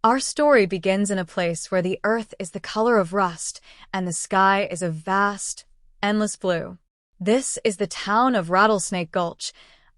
Our story begins in a place where the earth is the color of rust and the sky is a vast, endless blue. This is the town of Rattlesnake Gulch,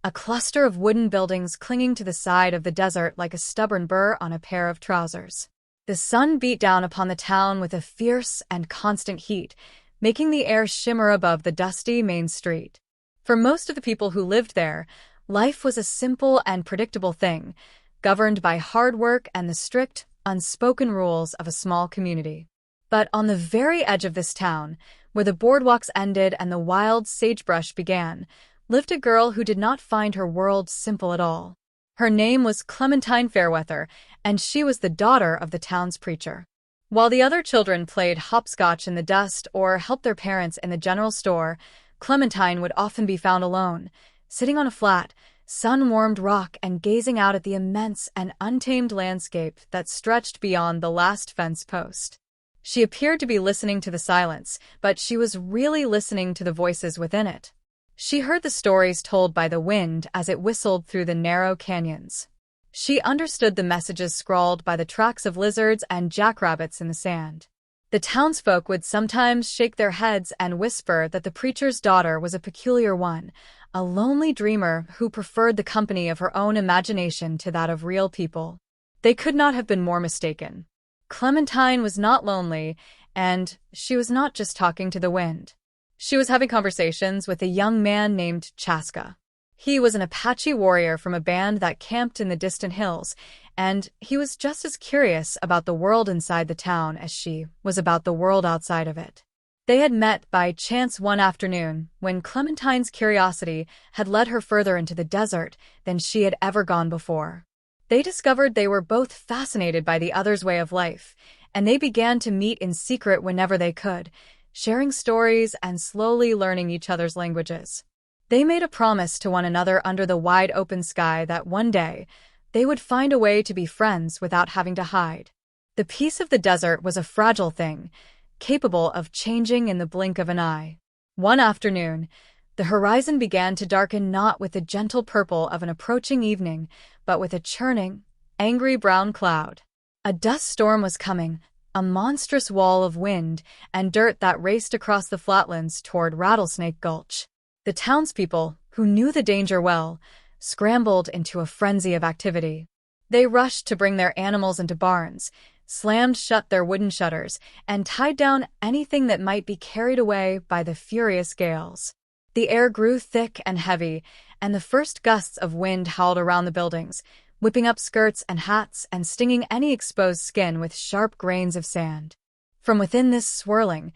a cluster of wooden buildings clinging to the side of the desert like a stubborn burr on a pair of trousers. The sun beat down upon the town with a fierce and constant heat, making the air shimmer above the dusty main street. For most of the people who lived there, life was a simple and predictable thing, governed by hard work and the strict, unspoken rules of a small community. But on the very edge of this town, where the boardwalks ended and the wild sagebrush began, lived a girl who did not find her world simple at all. Her name was Clementine Fairweather, and she was the daughter of the town's preacher. While the other children played hopscotch in the dust or helped their parents in the general store, Clementine would often be found alone, sitting on a flat, sun-warmed rock and gazing out at the immense and untamed landscape that stretched beyond the last fence post. She appeared to be listening to the silence, but she was really listening to the voices within it. She heard the stories told by the wind as it whistled through the narrow canyons. She understood the messages scrawled by the tracks of lizards and jackrabbits in the sand. The townsfolk would sometimes shake their heads and whisper that the preacher's daughter was a peculiar one, a lonely dreamer who preferred the company of her own imagination to that of real people. They could not have been more mistaken. Clementine was not lonely, and she was not just talking to the wind. She was having conversations with a young man named Chaska. He was an Apache warrior from a band that camped in the distant hills, and he was just as curious about the world inside the town as she was about the world outside of it. They had met by chance one afternoon when Clementine's curiosity had led her further into the desert than she had ever gone before. They discovered they were both fascinated by the other's way of life, and they began to meet in secret whenever they could, sharing stories and slowly learning each other's languages. They made a promise to one another under the wide open sky that one day they would find a way to be friends without having to hide. The peace of the desert was a fragile thing, capable of changing in the blink of an eye. One afternoon, the horizon began to darken not with the gentle purple of an approaching evening, but with a churning, angry brown cloud. A dust storm was coming, a monstrous wall of wind and dirt that raced across the flatlands toward Rattlesnake Gulch. The townspeople, who knew the danger well, scrambled into a frenzy of activity. They rushed to bring their animals into barns, slammed shut their wooden shutters, and tied down anything that might be carried away by the furious gales. The air grew thick and heavy, and the first gusts of wind howled around the buildings, whipping up skirts and hats and stinging any exposed skin with sharp grains of sand. From within this swirling,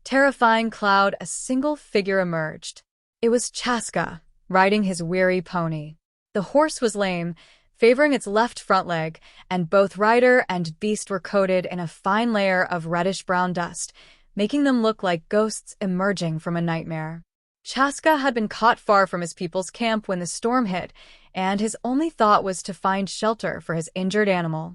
terrifying cloud, a single figure emerged. It was Chaska, riding his weary pony. The horse was lame, favoring its left front leg, and both rider and beast were coated in a fine layer of reddish-brown dust, making them look like ghosts emerging from a nightmare. Chaska had been caught far from his people's camp when the storm hit, and his only thought was to find shelter for his injured animal.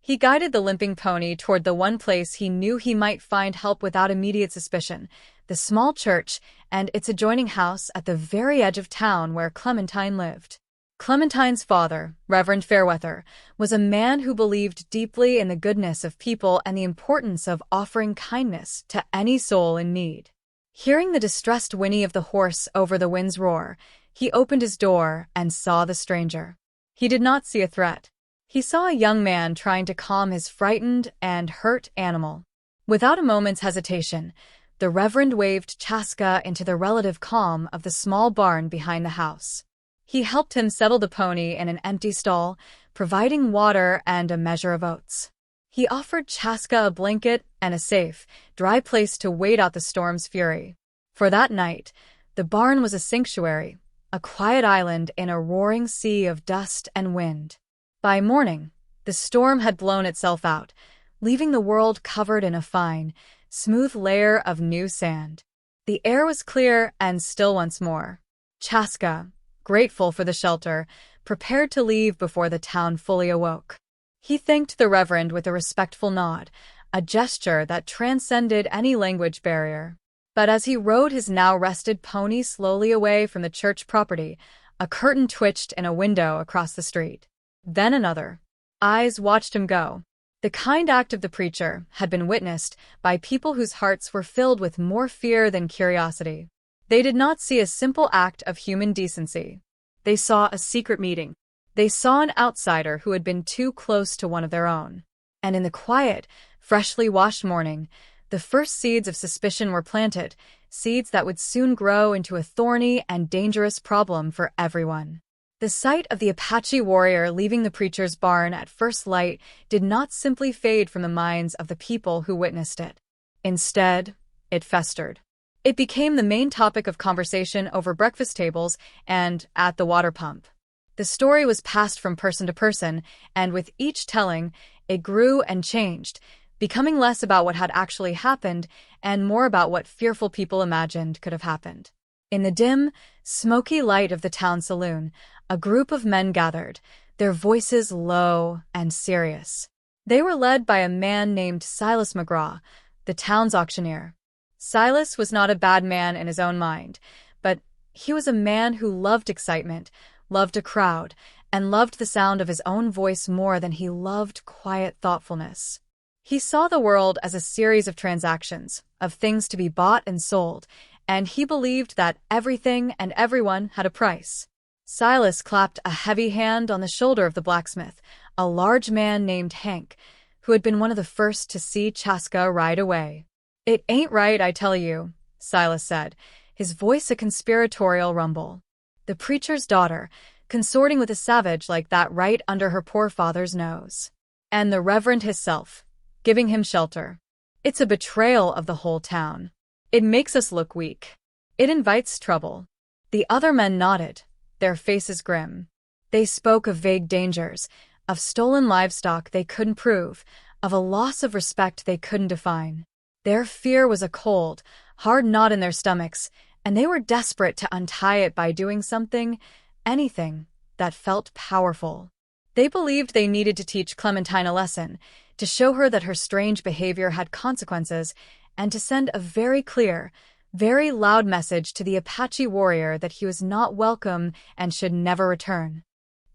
He guided the limping pony toward the one place he knew he might find help without immediate suspicion, the small church and its adjoining house at the very edge of town where Clementine lived. Clementine's father, Reverend Fairweather, was a man who believed deeply in the goodness of people and the importance of offering kindness to any soul in need. Hearing the distressed whinny of the horse over the wind's roar, he opened his door and saw the stranger. He did not see a threat. He saw a young man trying to calm his frightened and hurt animal. Without a moment's hesitation, the Reverend waved Chaska into the relative calm of the small barn behind the house. He helped him settle the pony in an empty stall, providing water and a measure of oats. He offered Chaska a blanket and a safe, dry place to wait out the storm's fury. For that night, the barn was a sanctuary, a quiet island in a roaring sea of dust and wind. By morning, the storm had blown itself out, leaving the world covered in a fine, smooth layer of new sand. The air was clear and still once more. Chaska, grateful for the shelter, prepared to leave before the town fully awoke. He thanked the Reverend with a respectful nod, a gesture that transcended any language barrier. But as he rode his now-rested pony slowly away from the church property, a curtain twitched in a window across the street. Then another. Eyes watched him go. The kind act of the preacher had been witnessed by people whose hearts were filled with more fear than curiosity. They did not see a simple act of human decency. They saw a secret meeting. They saw an outsider who had been too close to one of their own. And in the quiet, freshly washed morning, the first seeds of suspicion were planted, seeds that would soon grow into a thorny and dangerous problem for everyone. The sight of the Apache warrior leaving the preacher's barn at first light did not simply fade from the minds of the people who witnessed it. Instead, it festered. It became the main topic of conversation over breakfast tables and at the water pump. The story was passed from person to person, and with each telling, it grew and changed, becoming less about what had actually happened and more about what fearful people imagined could have happened. In the dim, smoky light of the town saloon, a group of men gathered, their voices low and serious. They were led by a man named Silas McGraw, the town's auctioneer. Silas was not a bad man in his own mind, but he was a man who loved excitement, loved a crowd, and loved the sound of his own voice more than he loved quiet thoughtfulness. He saw the world as a series of transactions, of things to be bought and sold, and he believed that everything and everyone had a price. Silas clapped a heavy hand on the shoulder of the blacksmith, a large man named Hank, who had been one of the first to see Chaska ride away. "It ain't right, I tell you," Silas said, his voice a conspiratorial rumble. The preacher's daughter, consorting with a savage like that right under her poor father's nose. And the Reverend himself, giving him shelter. It's a betrayal of the whole town. It makes us look weak. It invites trouble. The other men nodded, their faces grim. They spoke of vague dangers, of stolen livestock they couldn't prove, of a loss of respect they couldn't define. Their fear was a cold, hard knot in their stomachs, and they were desperate to untie it by doing something, anything, that felt powerful. They believed they needed to teach Clementine a lesson, to show her that her strange behavior had consequences, and to send a very clear, very loud message to the Apache warrior that he was not welcome and should never return.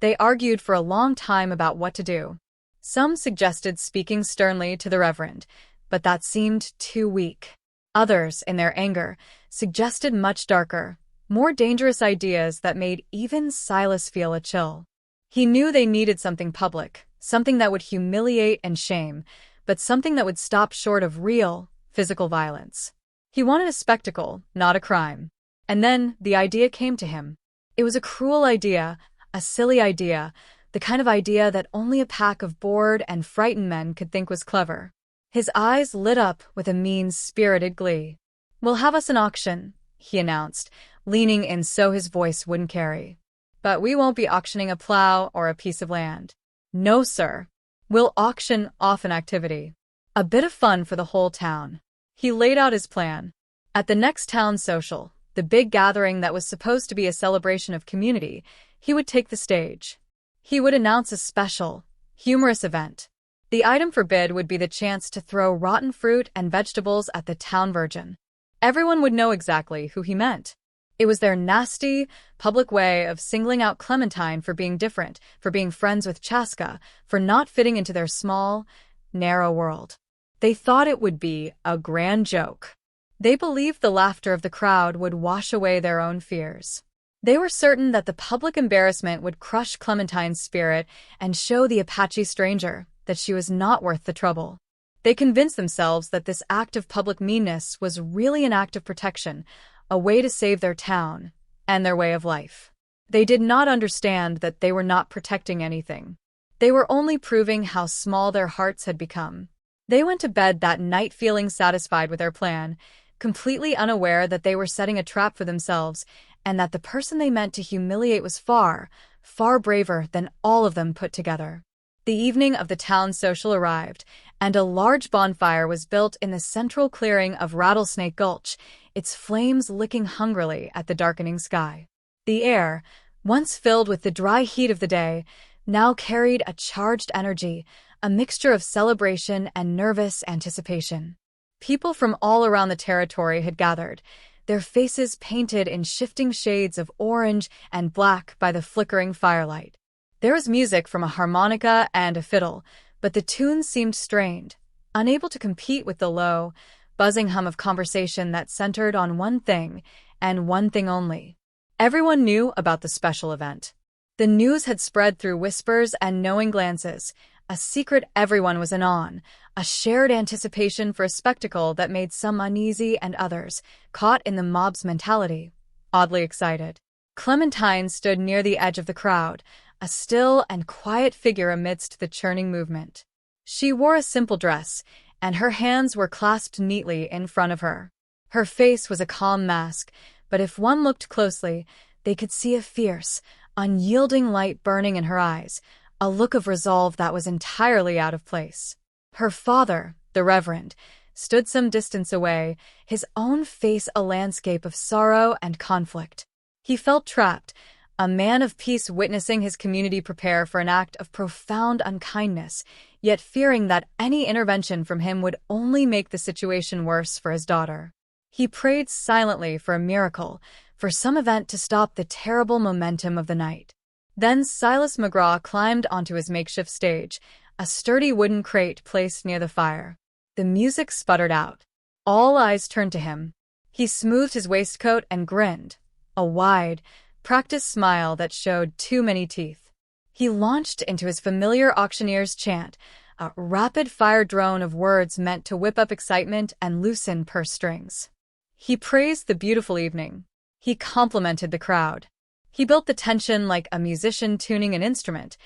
They argued for a long time about what to do. Some suggested speaking sternly to the Reverend, but that seemed too weak. Others, in their anger, suggested much darker, more dangerous ideas that made even Silas feel a chill. He knew they needed something public, something that would humiliate and shame, but something that would stop short of real, physical violence. He wanted a spectacle, not a crime. And then the idea came to him. It was a cruel idea, a silly idea, the kind of idea that only a pack of bored and frightened men could think was clever. His eyes lit up with a mean-spirited glee. "We'll have us an auction," he announced, leaning in so his voice wouldn't carry. "But we won't be auctioning a plow or a piece of land. No, sir. We'll auction off an activity. A bit of fun for the whole town." He laid out his plan. At the next town social, the big gathering that was supposed to be a celebration of community, he would take the stage. He would announce a special, humorous event. The item for bid would be the chance to throw rotten fruit and vegetables at the town virgin. Everyone would know exactly who he meant. It was their nasty, public way of singling out Clementine for being different, for being friends with Chaska, for not fitting into their small, narrow world. They thought it would be a grand joke. They believed the laughter of the crowd would wash away their own fears. They were certain that the public embarrassment would crush Clementine's spirit and show the Apache stranger that she was not worth the trouble. They convinced themselves that this act of public meanness was really an act of protection, a way to save their town and their way of life. They did not understand that they were not protecting anything. They were only proving how small their hearts had become. They went to bed that night feeling satisfied with their plan, completely unaware that they were setting a trap for themselves and that the person they meant to humiliate was far, far braver than all of them put together. The evening of the town social arrived, and a large bonfire was built in the central clearing of Rattlesnake Gulch, its flames licking hungrily at the darkening sky. The air, once filled with the dry heat of the day, now carried a charged energy, a mixture of celebration and nervous anticipation. People from all around the territory had gathered, their faces painted in shifting shades of orange and black by the flickering firelight. There was music from a harmonica and a fiddle, but the tune seemed strained, unable to compete with the low, buzzing hum of conversation that centered on one thing, and one thing only. Everyone knew about the special event. The news had spread through whispers and knowing glances, a secret everyone was in on, a shared anticipation for a spectacle that made some uneasy and others, caught in the mob's mentality, oddly excited. Clementine stood near the edge of the crowd, a still and quiet figure amidst the churning movement. She wore a simple dress, and her hands were clasped neatly in front of her. Her face was a calm mask, but if one looked closely, they could see a fierce, unyielding light burning in her eyes, a look of resolve that was entirely out of place. Her father, the Reverend, stood some distance away, his own face a landscape of sorrow and conflict. He felt trapped, a man of peace witnessing his community prepare for an act of profound unkindness, yet fearing that any intervention from him would only make the situation worse for his daughter. He prayed silently for a miracle, for some event to stop the terrible momentum of the night. Then Silas McGraw climbed onto his makeshift stage, a sturdy wooden crate placed near the fire. The music sputtered out. All eyes turned to him. He smoothed his waistcoat and grinned, a wide, practiced smile that showed too many teeth. He launched into his familiar auctioneer's chant, a rapid-fire drone of words meant to whip up excitement and loosen purse strings. He praised the beautiful evening. He complimented the crowd. He built the tension like a musician tuning an instrument,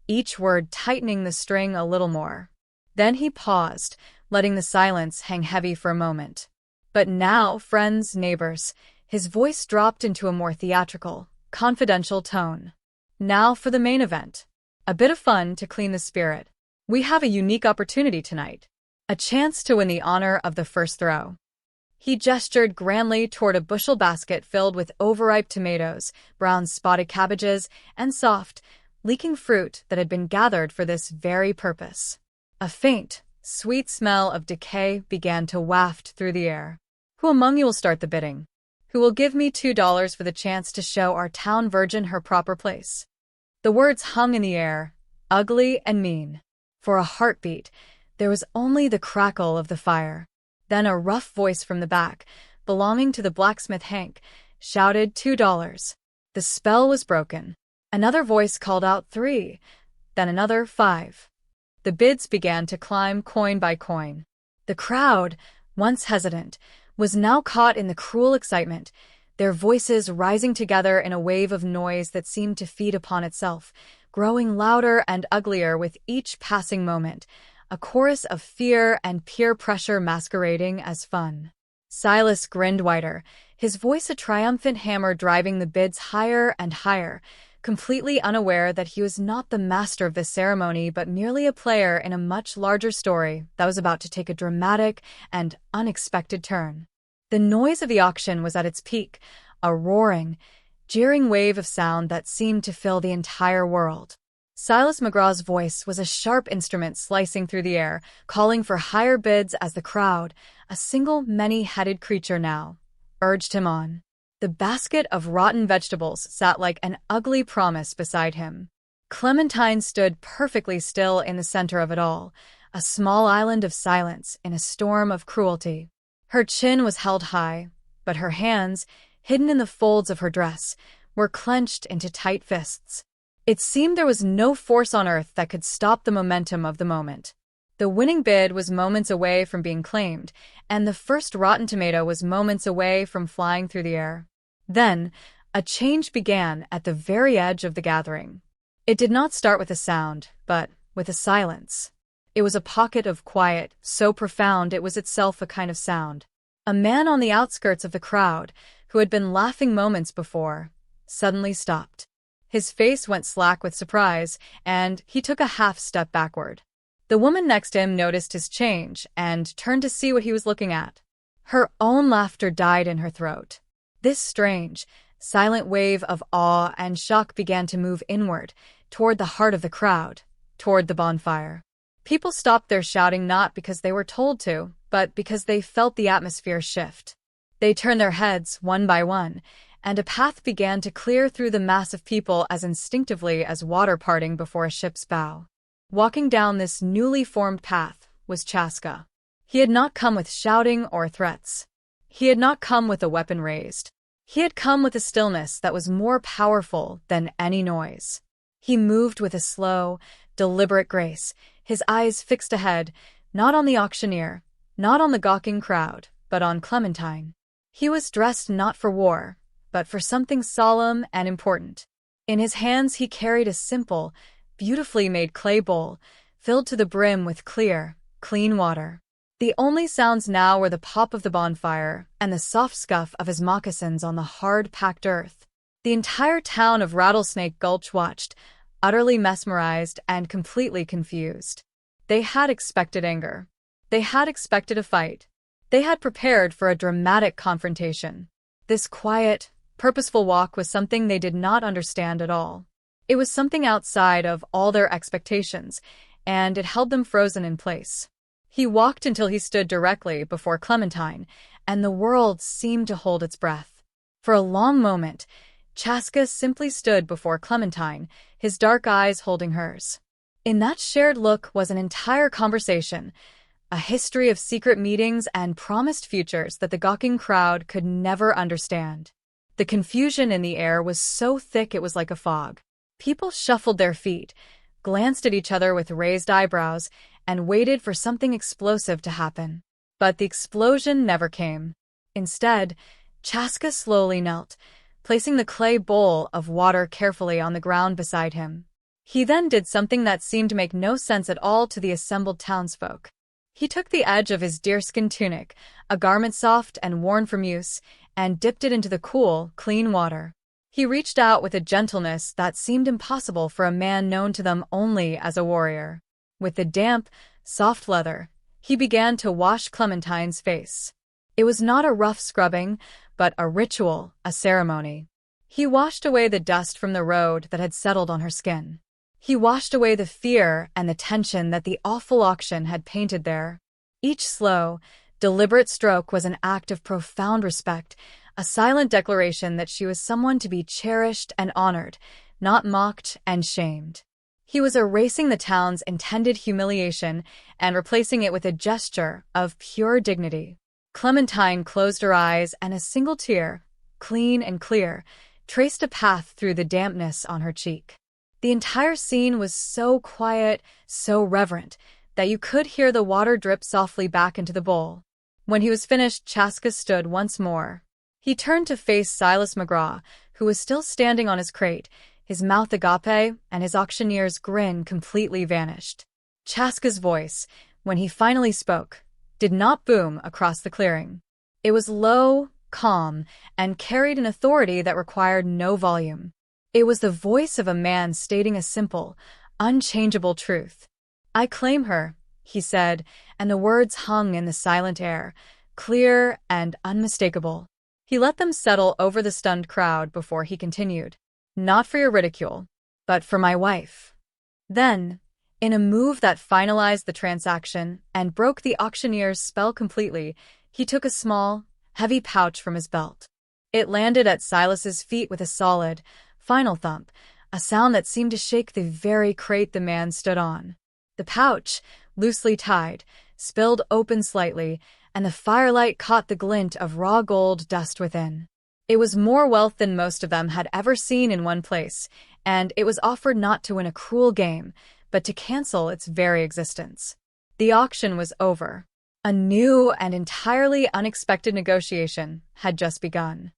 each word tightening the string a little more. Then he paused, letting the silence hang heavy for a moment. But now, friends, neighbors, his voice dropped into a more theatrical, confidential tone. Now for the main event. A bit of fun to clean the spirit. We have a unique opportunity tonight. A chance to win the honor of the first throw. He gestured grandly toward a bushel basket filled with overripe tomatoes, brown spotted cabbages, and soft, leaking fruit that had been gathered for this very purpose. A faint, sweet smell of decay began to waft through the air. Who among you will start the bidding? Who will give me $2 for the chance to show our town virgin her proper place? The words hung in the air, ugly and mean. For a heartbeat, there was only the crackle of the fire. Then a rough voice from the back, belonging to the blacksmith Hank, shouted $2. The spell was broken. Another voice called out 3, then another 5. The bids began to climb coin by coin. The crowd, once hesitant, was now caught in the cruel excitement, their voices rising together in a wave of noise that seemed to feed upon itself, growing louder and uglier with each passing moment, a chorus of fear and peer pressure masquerading as fun. Silas grinned wider, his voice a triumphant hammer driving the bids higher and higher, completely unaware that he was not the master of this ceremony but merely a player in a much larger story that was about to take a dramatic and unexpected turn. The noise of the auction was at its peak, a roaring, jeering wave of sound that seemed to fill the entire world. Silas McGraw's voice was a sharp instrument slicing through the air, calling for higher bids as the crowd, a single many-headed creature now, urged him on. The basket of rotten vegetables sat like an ugly promise beside him. Clementine stood perfectly still in the center of it all, a small island of silence in a storm of cruelty. Her chin was held high, but her hands, hidden in the folds of her dress, were clenched into tight fists. It seemed there was no force on earth that could stop the momentum of the moment. The winning bid was moments away from being claimed, and the first rotten tomato was moments away from flying through the air. Then, a change began at the very edge of the gathering. It did not start with a sound, but with a silence. It was a pocket of quiet, so profound it was itself a kind of sound. A man on the outskirts of the crowd, who had been laughing moments before, suddenly stopped. His face went slack with surprise, and he took a half-step backward. The woman next to him noticed his change and turned to see what he was looking at. Her own laughter died in her throat. This strange, silent wave of awe and shock began to move inward, toward the heart of the crowd, toward the bonfire. People stopped their shouting not because they were told to, but because they felt the atmosphere shift. They turned their heads one by one, and a path began to clear through the mass of people as instinctively as water parting before a ship's bow. Walking down this newly formed path was Chaska. He had not come with shouting or threats. He had not come with a weapon raised. He had come with a stillness that was more powerful than any noise. He moved with a slow, deliberate grace, his eyes fixed ahead, not on the auctioneer, not on the gawking crowd, but on Clementine. He was dressed not for war, but for something solemn and important. In his hands he carried a simple, beautifully made clay bowl, filled to the brim with clear, clean water. The only sounds now were the pop of the bonfire and the soft scuff of his moccasins on the hard-packed earth. The entire town of Rattlesnake Gulch watched, utterly mesmerized and completely confused. They had expected anger. They had expected a fight. They had prepared for a dramatic confrontation. This quiet, purposeful walk was something they did not understand at all. It was something outside of all their expectations, and it held them frozen in place. He walked until he stood directly before Clementine, and the world seemed to hold its breath. For a long moment, Chaska simply stood before Clementine, his dark eyes holding hers. In that shared look was an entire conversation, a history of secret meetings and promised futures that the gawking crowd could never understand. The confusion in the air was so thick it was like a fog. People shuffled their feet, glanced at each other with raised eyebrows, and waited for something explosive to happen. But the explosion never came. Instead, Chaska slowly knelt, placing the clay bowl of water carefully on the ground beside him. He then did something that seemed to make no sense at all to the assembled townsfolk. He took the edge of his deerskin tunic, a garment soft and worn from use, and dipped it into the cool, clean water. He reached out with a gentleness that seemed impossible for a man known to them only as a warrior. With the damp, soft leather, he began to wash Clementine's face. It was not a rough scrubbing, but a ritual, a ceremony. He washed away the dust from the road that had settled on her skin. He washed away the fear and the tension that the awful auction had painted there. Each slow, deliberate stroke was an act of profound respect, a silent declaration that she was someone to be cherished and honored, not mocked and shamed. He was erasing the town's intended humiliation and replacing it with a gesture of pure dignity. Clementine closed her eyes, and a single tear, clean and clear, traced a path through the dampness on her cheek. The entire scene was so quiet, so reverent, that you could hear the water drip softly back into the bowl. When he was finished, Chaska stood once more. He turned to face Silas McGraw, who was still standing on his crate, his mouth agape, and his auctioneer's grin completely vanished. Chaska's voice, when he finally spoke, did not boom across the clearing. It was low, calm, and carried an authority that required no volume. It was the voice of a man stating a simple, unchangeable truth. "I claim her," he said, and the words hung in the silent air, clear and unmistakable. He let them settle over the stunned crowd before he continued. "Not for your ridicule, but for my wife." Then, in a move that finalized the transaction and broke the auctioneer's spell completely, he took a small, heavy pouch from his belt. It landed at Silas's feet with a solid, final thump, a sound that seemed to shake the very crate the man stood on. The pouch, loosely tied, spilled open slightly, and the firelight caught the glint of raw gold dust within. It was more wealth than most of them had ever seen in one place, and it was offered not to win a cruel game, but to cancel its very existence. The auction was over. A new and entirely unexpected negotiation had just begun.